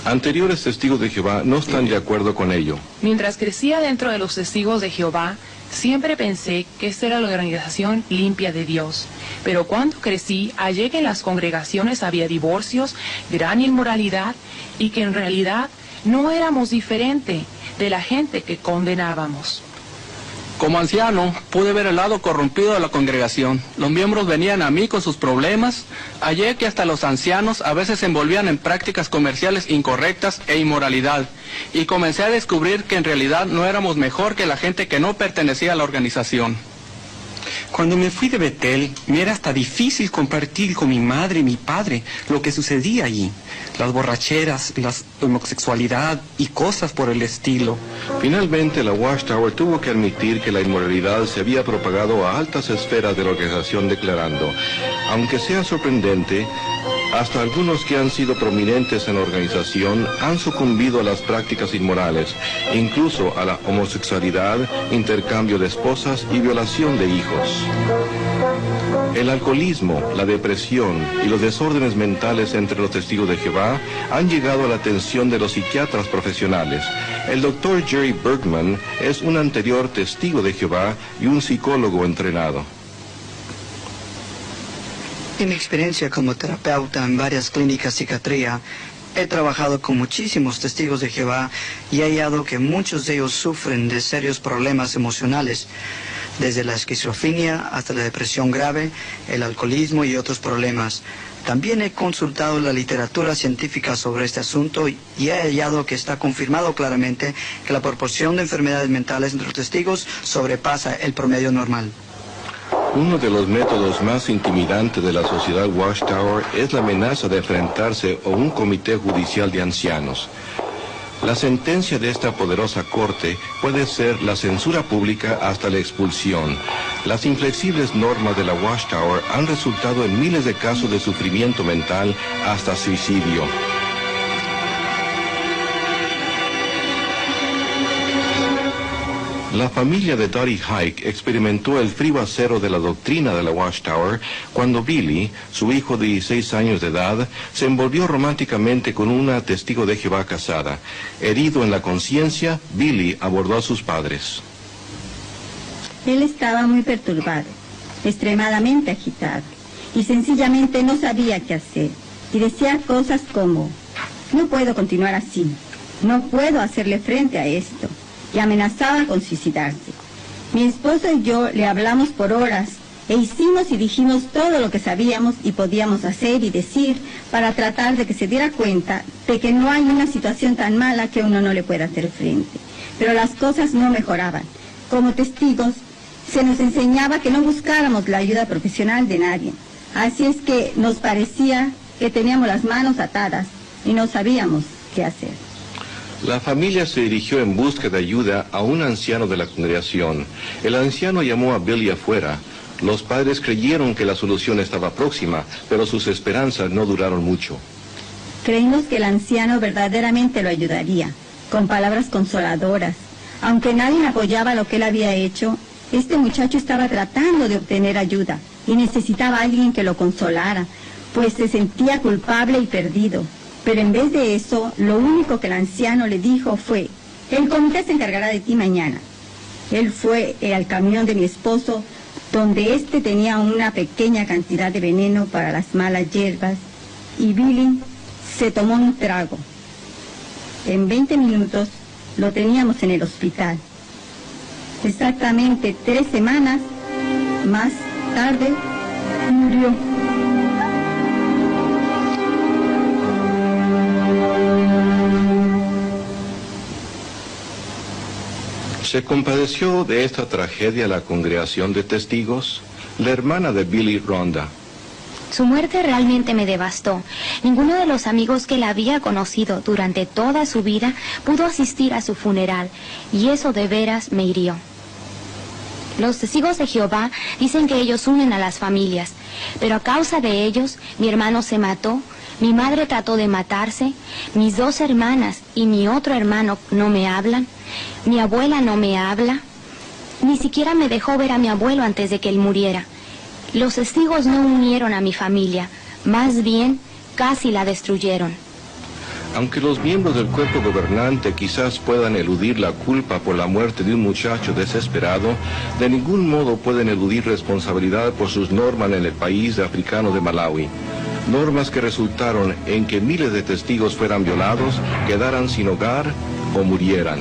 Anteriores testigos de Jehová no están de acuerdo con ello. Mientras crecía dentro de los testigos de Jehová, siempre pensé que esta era la organización limpia de Dios. Pero cuando crecí, hallé que en las congregaciones había divorcios, gran inmoralidad, y que en realidad no éramos diferente de la gente que condenábamos. Como anciano, pude ver el lado corrompido de la congregación. Los miembros venían a mí con sus problemas. Hallé que hasta los ancianos a veces se envolvían en prácticas comerciales incorrectas e inmoralidad. Y comencé a descubrir que en realidad no éramos mejor que la gente que no pertenecía a la organización. Cuando me fui de Betel, me era hasta difícil compartir con mi madre y mi padre lo que sucedía allí. Las borracheras, la homosexualidad y cosas por el estilo. Finalmente, la Watchtower tuvo que admitir que la inmoralidad se había propagado a altas esferas de la organización, declarando: aunque sea sorprendente, hasta algunos que han sido prominentes en la organización han sucumbido a las prácticas inmorales, incluso a la homosexualidad, intercambio de esposas y violación de hijos. El alcoholismo, la depresión y los desórdenes mentales entre los testigos de Jehová han llegado a la atención de los psiquiatras profesionales. El Dr. Jerry Bergman es un anterior testigo de Jehová y un psicólogo entrenado. En mi experiencia como terapeuta en varias clínicas de psiquiatría, he trabajado con muchísimos testigos de Jehová y he hallado que muchos de ellos sufren de serios problemas emocionales, desde la esquizofrenia hasta la depresión grave, el alcoholismo y otros problemas. También he consultado la literatura científica sobre este asunto y he hallado que está confirmado claramente que la proporción de enfermedades mentales entre los testigos sobrepasa el promedio normal. Uno de los métodos más intimidantes de la sociedad Watchtower es la amenaza de enfrentarse a un comité judicial de ancianos. La sentencia de esta poderosa corte puede ser la censura pública hasta la expulsión. Las inflexibles normas de la Watchtower han resultado en miles de casos de sufrimiento mental hasta suicidio. La familia de Dottie Hike experimentó el frío acero de la doctrina de la Watchtower cuando Billy, su hijo de 16 años de edad, se envolvió románticamente con una testigo de Jehová casada. Herido en la conciencia, Billy abordó a sus padres. Él estaba muy perturbado, extremadamente agitado, y sencillamente no sabía qué hacer. Y decía cosas como: no puedo continuar así, no puedo hacerle frente a esto. Y amenazaba con suicidarse. Mi esposo y yo le hablamos por horas e hicimos y dijimos todo lo que sabíamos y podíamos hacer y decir para tratar de que se diera cuenta de que no hay una situación tan mala que uno no le pueda hacer frente. Pero las cosas no mejoraban. Como testigos, se nos enseñaba que no buscáramos la ayuda profesional de nadie. Así es que nos parecía que teníamos las manos atadas y no sabíamos qué hacer. La familia se dirigió en busca de ayuda a un anciano de la congregación. El anciano llamó a Billy afuera. Los padres creyeron que la solución estaba próxima, pero sus esperanzas no duraron mucho. Creímos que el anciano verdaderamente lo ayudaría, con palabras consoladoras. Aunque nadie apoyaba lo que él había hecho, este muchacho estaba tratando de obtener ayuda y necesitaba a alguien que lo consolara, pues se sentía culpable y perdido. Pero en vez de eso, lo único que el anciano le dijo fue: el comité se encargará de ti mañana. Él fue al camión de mi esposo, donde éste tenía una pequeña cantidad de veneno para las malas hierbas, y Billy se tomó un trago. En 20 minutos lo teníamos en el hospital, Exactamente 3 semanas más tarde murió. ¿Se compadeció de esta tragedia la congregación de testigos? La hermana de Billy, Rhonda. Su muerte realmente me devastó. Ninguno de los amigos que la había conocido durante toda su vida pudo asistir a su funeral, y eso de veras me hirió. Los testigos de Jehová dicen que ellos unen a las familias, pero a causa de ellos, mi hermano se mató, mi madre trató de matarse, mis 2 hermanas y mi otro hermano no me hablan, mi abuela no me habla, ni siquiera me dejó ver a mi abuelo antes de que él muriera. Los testigos no unieron a mi familia, más bien casi la destruyeron. Aunque los miembros del cuerpo gobernante quizás puedan eludir la culpa por la muerte de un muchacho desesperado, de ningún modo pueden eludir responsabilidad por sus normas en el país africano de Malawi. Normas que resultaron en que miles de testigos fueran violados, quedaran sin hogar o murieran.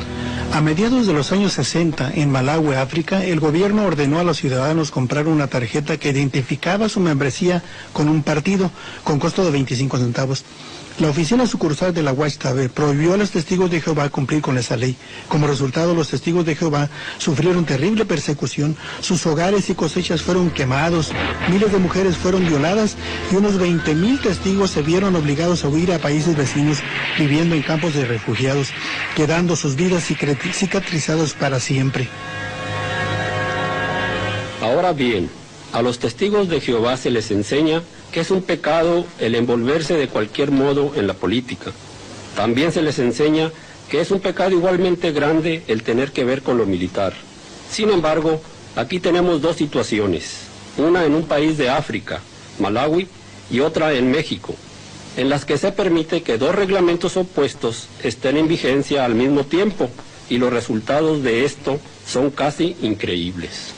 A mediados de los años 60, en Malawi, África, el gobierno ordenó a los ciudadanos comprar una tarjeta que identificaba su membresía con un partido, con costo de 25 centavos. La oficina sucursal de la Watchtower prohibió a los testigos de Jehová cumplir con esa ley. Como resultado, los testigos de Jehová sufrieron terrible persecución, sus hogares y cosechas fueron quemados, miles de mujeres fueron violadas y unos 20,000 testigos se vieron obligados a huir a países vecinos, viviendo en campos de refugiados, quedando sus vidas cicatrizadas para siempre. Ahora bien, a los testigos de Jehová se les enseña que es un pecado el envolverse de cualquier modo en la política. También se les enseña que es un pecado igualmente grande el tener que ver con lo militar. Sin embargo, aquí tenemos 2 situaciones, una en un país de África, Malawi, y otra en México, en las que se permite que 2 reglamentos opuestos estén en vigencia al mismo tiempo, y los resultados de esto son casi increíbles.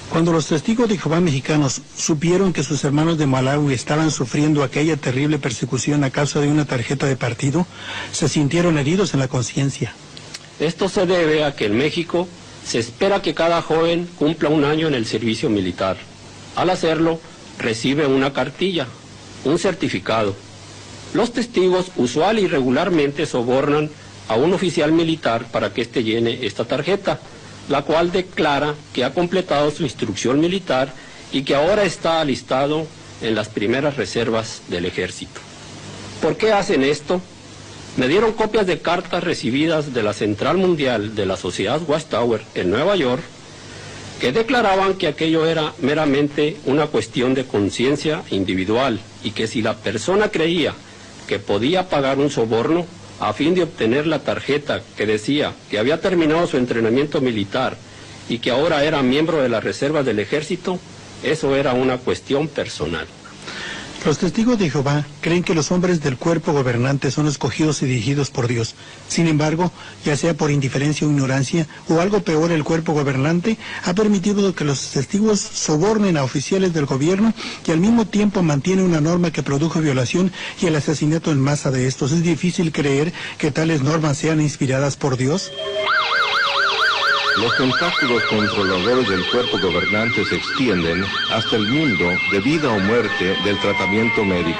Cuando los testigos de Jehová mexicanos supieron que sus hermanos de Malawi estaban sufriendo aquella terrible persecución a causa de una tarjeta de partido, se sintieron heridos en la conciencia. Esto se debe a que en México se espera que cada joven cumpla 1 año en el servicio militar. Al hacerlo, recibe una cartilla, un certificado. Los testigos usual y regularmente sobornan a un oficial militar para que éste llene esta tarjeta, la cual declara que ha completado su instrucción militar y que ahora está alistado en las primeras reservas del ejército. ¿Por qué hacen esto? Me dieron copias de cartas recibidas de la Central Mundial de la Sociedad Watchtower en Nueva York, que declaraban que aquello era meramente una cuestión de conciencia individual y que si la persona creía que podía pagar un soborno a fin de obtener la tarjeta que decía que había terminado su entrenamiento militar y que ahora era miembro de las reservas del ejército, eso era una cuestión personal. Los testigos de Jehová creen que los hombres del cuerpo gobernante son escogidos y dirigidos por Dios. Sin embargo, ya sea por indiferencia o ignorancia, o algo peor, el cuerpo gobernante ha permitido que los testigos sobornen a oficiales del gobierno y al mismo tiempo mantiene una norma que produjo violación y el asesinato en masa de estos. ¿Es difícil creer que tales normas sean inspiradas por Dios? Los tentáculos controladores del cuerpo gobernante se extienden hasta el mundo de vida o muerte del tratamiento médico.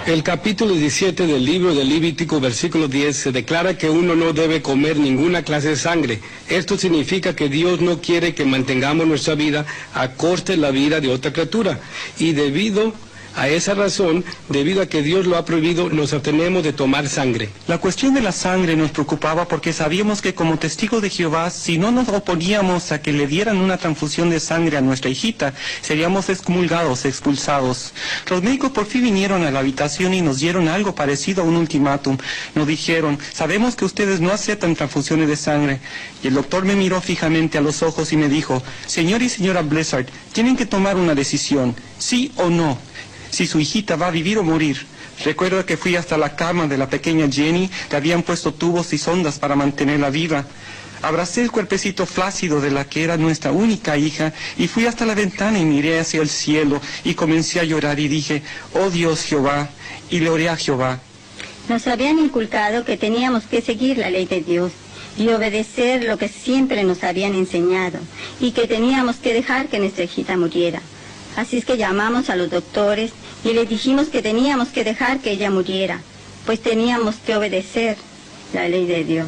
El capítulo 17 del libro de Levítico, versículo 10, se declara que uno no debe comer ninguna clase de sangre. Esto significa que Dios no quiere que mantengamos nuestra vida a costa de la vida de otra criatura. Y debido a esa razón, debido a que Dios lo ha prohibido, nos abstenemos de tomar sangre. La cuestión de la sangre nos preocupaba porque sabíamos que como testigos de Jehová, si no nos oponíamos a que le dieran una transfusión de sangre a nuestra hijita, seríamos excomulgados, expulsados. Los médicos por fin vinieron a la habitación y nos dieron algo parecido a un ultimátum. Nos dijeron, sabemos que ustedes no aceptan transfusiones de sangre. Y el doctor me miró fijamente a los ojos y me dijo, señor y señora Blizzard, tienen que tomar una decisión, sí o no. Si su hijita va a vivir o morir. Recuerdo que fui hasta la cama de la pequeña Jenny, le habían puesto tubos y sondas para mantenerla viva. Abracé el cuerpecito flácido de la que era nuestra única hija y fui hasta la ventana y miré hacia el cielo y comencé a llorar y dije, oh Dios Jehová, y le oré a Jehová. Nos habían inculcado que teníamos que seguir la ley de Dios y obedecer lo que siempre nos habían enseñado, y que teníamos que dejar que nuestra hijita muriera. Así es que llamamos a los doctores y les dijimos que teníamos que dejar que ella muriera, pues teníamos que obedecer la ley de Dios.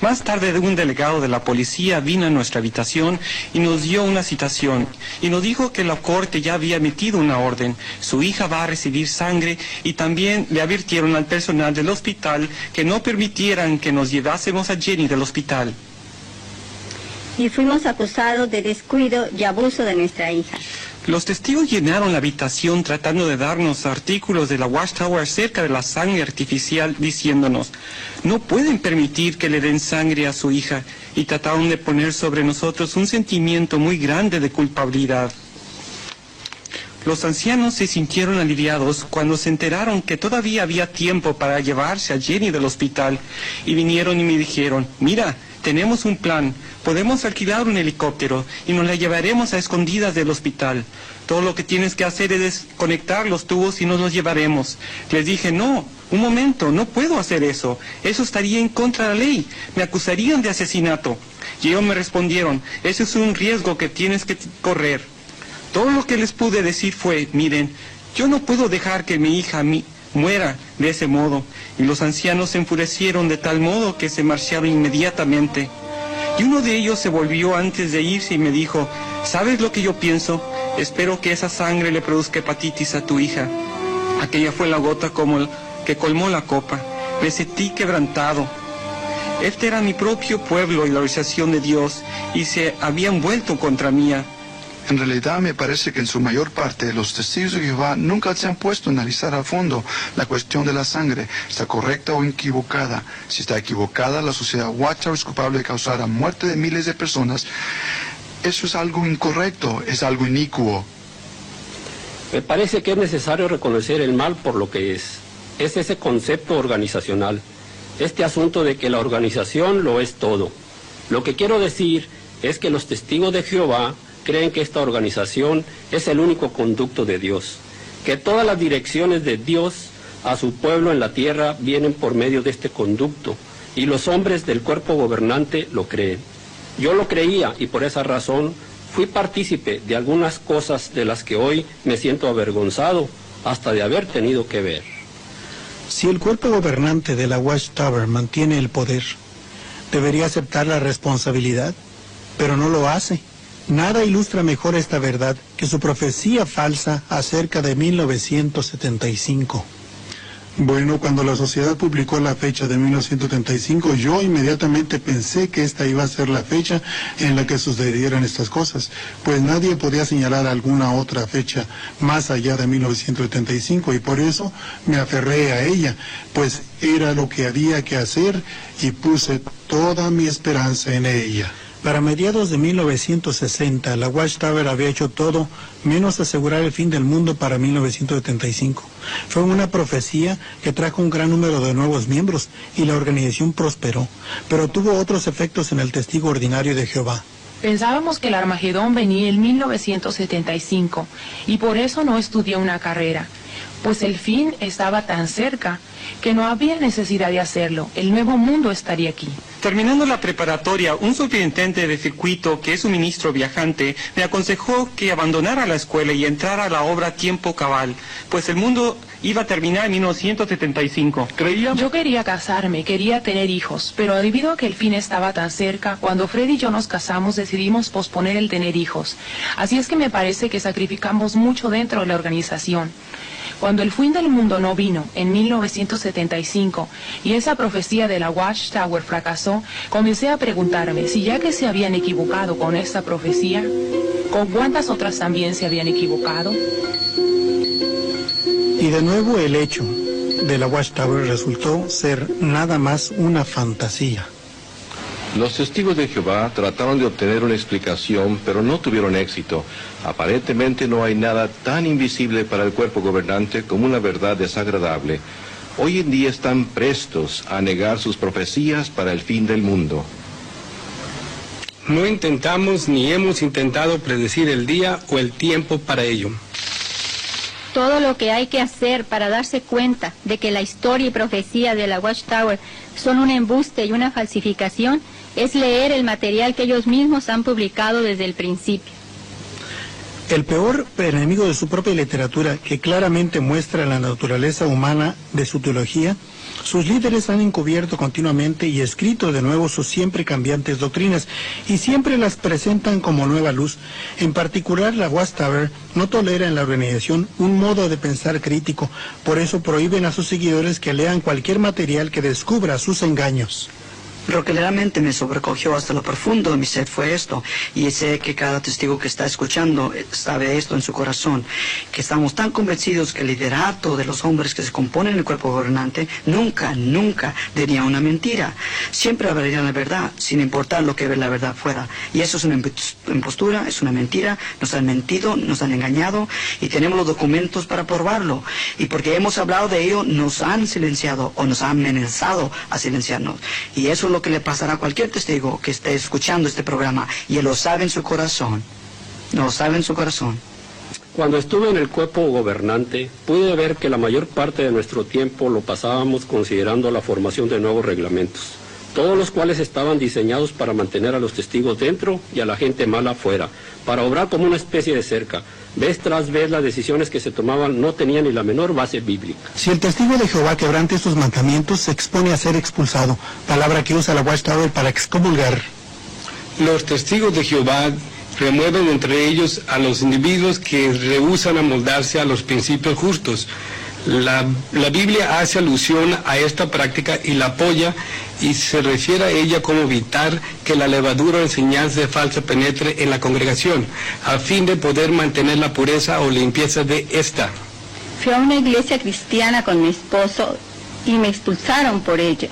Más tarde, un delegado de la policía vino a nuestra habitación y nos dio una citación y nos dijo que la corte ya había emitido una orden. Su hija va a recibir sangre, y también le advirtieron al personal del hospital que no permitieran que nos llevásemos a Jenny del hospital. Y fuimos acusados de descuido y abuso de nuestra hija. Los testigos llenaron la habitación tratando de darnos artículos de la Watchtower acerca de la sangre artificial, diciéndonos: no pueden permitir que le den sangre a su hija, y trataron de poner sobre nosotros un sentimiento muy grande de culpabilidad. Los ancianos se sintieron aliviados cuando se enteraron que todavía había tiempo para llevarse a Jenny del hospital, y vinieron y me dijeron: mira, tenemos un plan, podemos alquilar un helicóptero y nos la llevaremos a escondidas del hospital. Todo lo que tienes que hacer es desconectar los tubos y nos los llevaremos. Les dije: no, un momento, no puedo hacer eso. Eso estaría en contra de la ley. Me acusarían de asesinato. Y ellos me respondieron: ese es un riesgo que tienes que correr. Todo lo que les pude decir fue: miren, yo no puedo dejar que mi hija muera de ese modo. Y los ancianos se enfurecieron de tal modo que se marcharon inmediatamente. Y uno de ellos se volvió antes de irse y me dijo: ¿sabes lo que yo pienso? Espero que esa sangre le produzca hepatitis a tu hija. Aquella fue la gota que colmó la copa. Me sentí quebrantado. Este era mi propio pueblo y la organización de Dios, y se habían vuelto contra mí. En realidad me parece que en su mayor parte los testigos de Jehová nunca se han puesto a analizar a fondo la cuestión de la sangre. ¿Está correcta o equivocada? Si está equivocada, la sociedad Watchtower es culpable de causar la muerte de miles de personas. Eso es algo incorrecto, es algo inicuo. Me parece que es necesario reconocer el mal por lo que es. Es ese concepto organizacional. Este asunto de que la organización lo es todo. Lo que quiero decir es que los testigos de Jehová creen que esta organización es el único conducto de Dios, que todas las direcciones de Dios a su pueblo en la tierra vienen por medio de este conducto, y los hombres del cuerpo gobernante lo creen. Yo lo creía, y por esa razón fui partícipe de algunas cosas de las que hoy me siento avergonzado hasta de haber tenido que ver. Si el cuerpo gobernante de la Watchtower mantiene el poder, debería aceptar la responsabilidad, pero no lo hace. Nada ilustra mejor esta verdad que su profecía falsa acerca de 1975. Bueno, cuando la sociedad publicó la fecha de 1975, yo inmediatamente pensé que esta iba a ser la fecha en la que sucedieran estas cosas, pues nadie podía señalar alguna otra fecha más allá de 1975, y por eso me aferré a ella, pues era lo que había que hacer y puse toda mi esperanza en ella. Para mediados de 1960, la Watchtower había hecho todo menos asegurar el fin del mundo para 1975. Fue una profecía que trajo un gran número de nuevos miembros y la organización prosperó, pero tuvo otros efectos en el testigo ordinario de Jehová. Pensábamos que el Armagedón venía en 1975 y por eso no estudié una carrera, pues el fin estaba tan cerca que no había necesidad de hacerlo. El nuevo mundo estaría aquí. Terminando la preparatoria, un superintendente de circuito, que es un ministro viajante, me aconsejó que abandonara la escuela y entrara a la obra a tiempo cabal, pues el mundo iba a terminar en 1975. Yo quería casarme, quería tener hijos, pero debido a que el fin estaba tan cerca, cuando Fred y yo nos casamos decidimos posponer el tener hijos. Así es que me parece que sacrificamos mucho dentro de la organización. Cuando el fin del mundo no vino, en 1975, y esa profecía de la Watchtower fracasó, comencé a preguntarme si ya que se habían equivocado con esta profecía, ¿con cuántas otras también se habían equivocado? Y de nuevo el hecho de la Watchtower resultó ser nada más una fantasía. Los testigos de Jehová trataron de obtener una explicación, pero no tuvieron éxito. Aparentemente no hay nada tan invisible para el cuerpo gobernante como una verdad desagradable. Hoy en día están prestos a negar sus profecías para el fin del mundo. No intentamos ni hemos intentado predecir el día o el tiempo para ello. Todo lo que hay que hacer para darse cuenta de que la historia y profecía de la Watchtower son un embuste y una falsificación es leer el material que ellos mismos han publicado desde el principio. El peor enemigo de su propia literatura, que claramente muestra la naturaleza humana de su teología, sus líderes han encubierto continuamente y escrito de nuevo sus siempre cambiantes doctrinas y siempre las presentan como nueva luz. En particular, la Watchtower no tolera en la organización un modo de pensar crítico, por eso prohíben a sus seguidores que lean cualquier material que descubra sus engaños. Lo que realmente me sobrecogió hasta lo profundo de mi ser fue esto, y sé que cada testigo que está escuchando sabe esto en su corazón, que estamos tan convencidos que el liderato de los hombres que se componen el cuerpo gobernante nunca diría una mentira. Siempre hablarían la verdad, sin importar lo que la verdad fuera. Y eso es una impostura, es una mentira, nos han mentido, nos han engañado, y tenemos los documentos para probarlo. Y porque hemos hablado de ello, nos han silenciado o nos han amenazado a silenciarnos. Y eso es lo que le pasará a cualquier testigo que esté escuchando este programa, y él lo sabe en su corazón. Lo sabe en su corazón. Cuando estuve en el cuerpo gobernante, pude ver que la mayor parte de nuestro tiempo lo pasábamos considerando la formación de nuevos reglamentos, todos los cuales estaban diseñados para mantener a los testigos dentro y a la gente mala afuera, para obrar como una especie de cerca. Vez tras vez las decisiones que se tomaban no tenían ni la menor base bíblica. Si el testigo de Jehová quebrante estos mandamientos, se expone a ser expulsado, palabra que usa la Watchtower para excomulgar. Los testigos de Jehová remueven entre ellos a los individuos que rehúsan amoldarse a los principios justos. La Biblia hace alusión a esta práctica y la apoya, y se refiere a ella como evitar que la levadura o enseñanza falsa penetre en la congregación, a fin de poder mantener la pureza o limpieza de esta. Fui a una iglesia cristiana con mi esposo y me expulsaron por ello.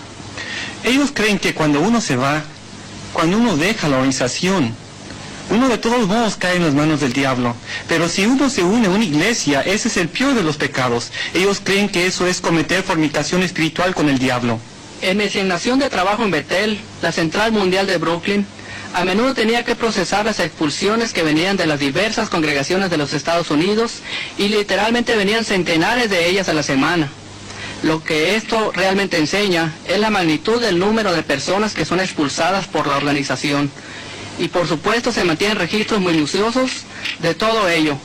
Ellos creen que cuando uno se va, cuando uno deja la organización, uno de todos modos cae en las manos del diablo. Pero si uno se une a una iglesia, ese es el peor de los pecados. Ellos creen que eso es cometer fornicación espiritual con el diablo. En mi asignación de trabajo en Bethel, la Central Mundial de Brooklyn, a menudo tenía que procesar las expulsiones que venían de las diversas congregaciones de los Estados Unidos, y literalmente venían centenares de ellas a la semana. Lo que esto realmente enseña es la magnitud del número de personas que son expulsadas por la organización. Y por supuesto se mantienen registros minuciosos de todo ello,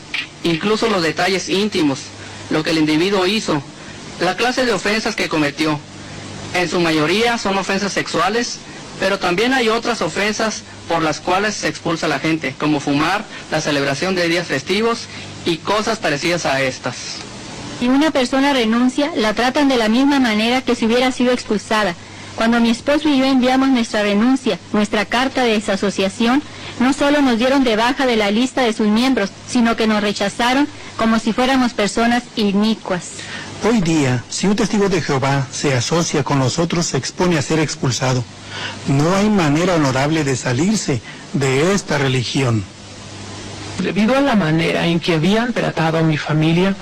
incluso los detalles íntimos, lo que el individuo hizo, la clase de ofensas que cometió. En su mayoría son ofensas sexuales, pero también hay otras ofensas por las cuales se expulsa a la gente, como fumar, la celebración de días festivos y cosas parecidas a estas. Si una persona renuncia, la tratan de la misma manera que si hubiera sido expulsada. Cuando mi esposo y yo enviamos nuestra renuncia, nuestra carta de desasociación, no solo nos dieron de baja de la lista de sus miembros, sino que nos rechazaron como si fuéramos personas inicuas. Hoy día, si un testigo de Jehová se asocia con los otros, se expone a ser expulsado. No hay manera honorable de salirse de esta religión. Debido a la manera en que habían tratado a mi familia,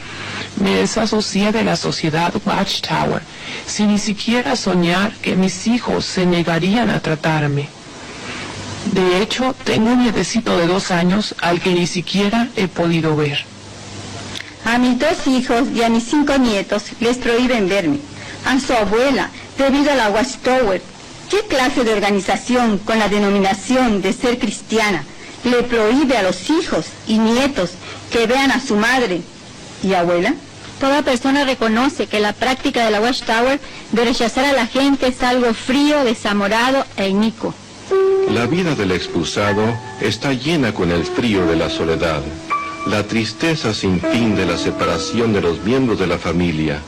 me desasocié de la sociedad Watchtower, sin ni siquiera soñar que mis hijos se negarían a tratarme. De hecho, tengo un nietecito de 2 años al que ni siquiera he podido ver. A mis 2 hijos y a mis 5 nietos les prohíben verme. A su abuela, debido a la Watchtower. ¿Qué clase de organización con la denominación de ser cristiana le prohíbe a los hijos y nietos que vean a su madre y abuela? Toda persona reconoce que la práctica de la Watchtower de rechazar a la gente es algo frío, desamorado e inicuo. La vida del expulsado está llena con el frío de la soledad, la tristeza sin fin de la separación de los miembros de la familia.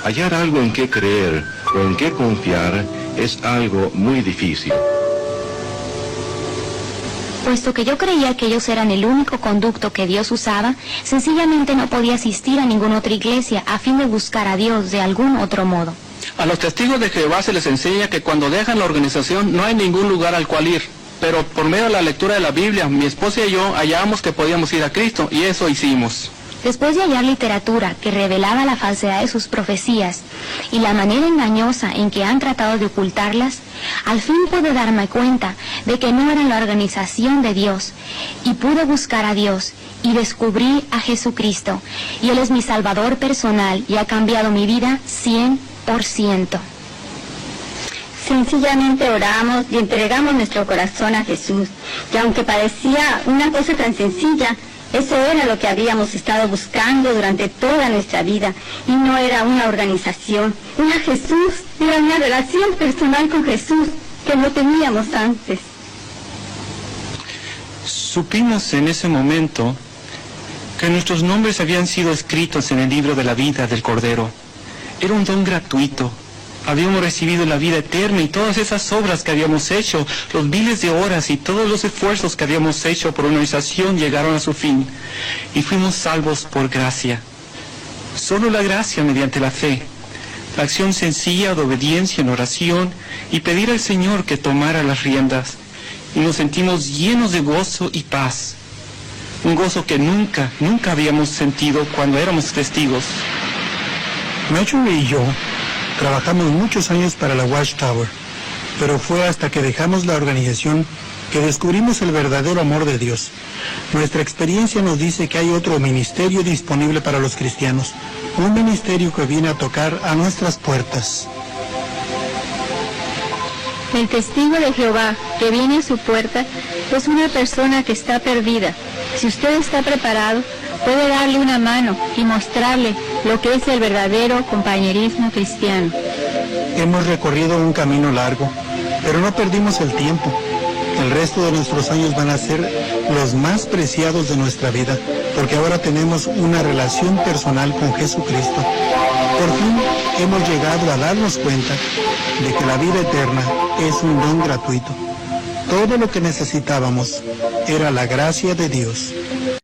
Hallar algo en qué creer o en qué confiar es algo muy difícil. Puesto que yo creía que ellos eran el único conducto que Dios usaba, sencillamente no podía asistir a ninguna otra iglesia a fin de buscar a Dios de algún otro modo. A los testigos de Jehová se les enseña que cuando dejan la organización no hay ningún lugar al cual ir. Pero por medio de la lectura de la Biblia, mi esposa y yo hallamos que podíamos ir a Cristo, y eso hicimos. Después de hallar literatura que revelaba la falsedad de sus profecías y la manera engañosa en que han tratado de ocultarlas, al fin pude darme cuenta de que no eran la organización de Dios, y pude buscar a Dios y descubrí a Jesucristo, y Él es mi Salvador personal y ha cambiado mi vida 100%. Sencillamente oramos y entregamos nuestro corazón a Jesús, y aunque parecía una cosa tan sencilla, eso era lo que habíamos estado buscando durante toda nuestra vida, y no era una organización, era Jesús, era una relación personal con Jesús que no teníamos antes. Supimos en ese momento que nuestros nombres habían sido escritos en el libro de la vida del Cordero. Era un don gratuito. Habíamos recibido la vida eterna, y todas esas obras que habíamos hecho, los miles de horas y todos los esfuerzos que habíamos hecho por organización llegaron a su fin, y fuimos salvos por gracia. Solo la gracia mediante la fe, la acción sencilla de obediencia en oración y pedir al Señor que tomara las riendas, y nos sentimos llenos de gozo y paz. Un gozo que nunca habíamos sentido cuando éramos testigos. Marjorie y yo trabajamos muchos años para la Watchtower, pero fue hasta que dejamos la organización que descubrimos el verdadero amor de Dios. Nuestra experiencia nos dice que hay otro ministerio disponible para los cristianos, un ministerio que viene a tocar a nuestras puertas. El testigo de Jehová que viene a su puerta es una persona que está perdida. Si usted está preparado, puede darle una mano y mostrarle lo que es el verdadero compañerismo cristiano. Hemos recorrido un camino largo, pero no perdimos el tiempo. El resto de nuestros años van a ser los más preciados de nuestra vida, porque ahora tenemos una relación personal con Jesucristo. Por fin hemos llegado a darnos cuenta de que la vida eterna es un don gratuito. Todo lo que necesitábamos era la gracia de Dios.